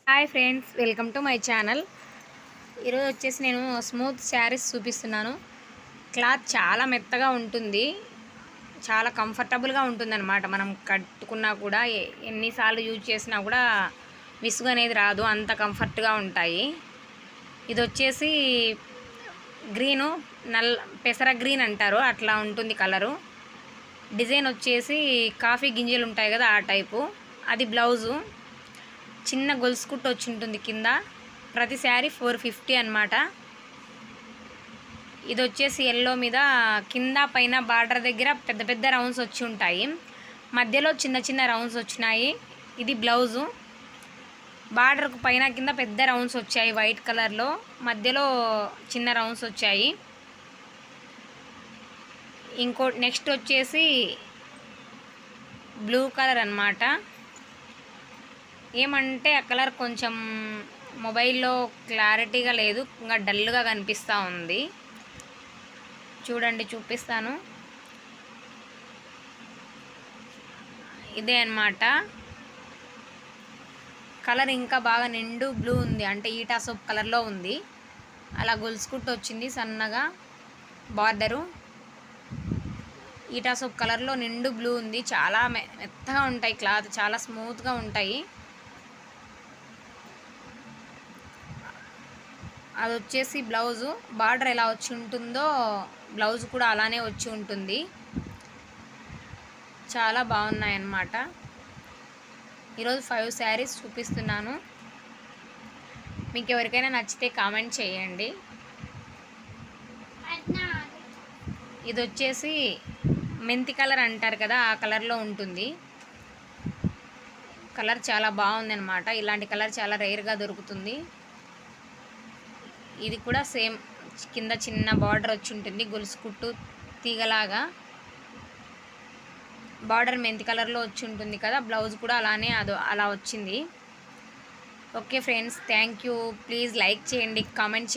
Hi friends, welcome to my channel. ఈరోజు వచ్చేసి నేను స్మూత్ శారీస్ చూపిస్తున్నాను. క్లాత్ చాలా మెత్తగా ఉంటుంది, చాలా కంఫర్టబుల్గా ఉంటుందన్నమాట. మనం కట్టుకున్నా కూడా ఎన్నిసార్లు యూజ్ చేసినా కూడా విసుగు అనేది రాదు, అంత కంఫర్ట్గా ఉంటాయి. ఇది వచ్చేసి గ్రీను, పెసర గ్రీన్ అంటారు, అట్లా ఉంటుంది కలరు. డిజైన్ వచ్చేసి కాఫీ గింజలు ఉంటాయి కదా, ఆ టైపు. అది బ్లౌజు. చిన్న గొలుసు కుట్టు వచ్చి ఉంటుంది కింద. ప్రతి శారీ 450 అన్నమాట. ఇది వచ్చేసి ఎల్లో మీద కింద పైన బార్డర్ దగ్గర పెద్ద పెద్ద రౌండ్స్ వచ్చి ఉంటాయి, మధ్యలో చిన్న చిన్న రౌండ్స్ వచ్చినాయి. ఇది బ్లౌజు. బార్డర్కు పైన కింద పెద్ద రౌండ్స్ వచ్చాయి వైట్ కలర్లో, మధ్యలో చిన్న రౌండ్స్ వచ్చాయి. నెక్స్ట్ వచ్చేసి బ్లూ కలర్ అన్నమాట. ఏమంటే ఆ కలర్ కొంచెం మొబైల్లో క్లారిటీగా లేదు, ఇంకా డల్గా కనిపిస్తూ ఉంది. చూడండి, చూపిస్తాను. ఇదే అన్నమాట కలర్. ఇంకా బాగా నిండు బ్లూ ఉంది, అంటే ఈటా సోప్ కలర్లో ఉంది. అలా గొలుసుకుట్టు వచ్చింది సన్నగా. బార్డరు ఈటా సోప్ కలర్లో నిండు బ్లూ ఉంది. చాలా మెత్తగా ఉంటాయి, క్లాత్ చాలా స్మూత్గా ఉంటాయి. అది వచ్చేసి బ్లౌజు. బార్డర్ ఎలా వచ్చి ఉంటుందో బ్లౌజ్ కూడా అలానే వచ్చి ఉంటుంది. చాలా బాగున్నాయి అన్నమాట. ఈరోజు 5 శారీస్ చూపిస్తున్నాను. మీకు ఎవరికైనా నచ్చితే కామెంట్ చేయండి. ఇది వచ్చేసి మెంతి కలర్ అంటారు కదా, ఆ కలర్లో ఉంటుంది. కలర్ చాలా బాగుంది అన్నమాట. ఇలాంటి కలర్ చాలా రేర్గా దొరుకుతుంది. ఇది కూడా సేమ్, కింద చిన్న బార్డర్ వచ్చి ఉంటుంది, గొలుసు కుట్టు తీగలాగా. బార్డర్ మెంతి కలర్లో వచ్చి ఉంటుంది కదా, బ్లౌజ్ కూడా అలానే అలా వచ్చింది. Okay friends, thank you. Please like చేయండి, కామెంట్ చేయండి.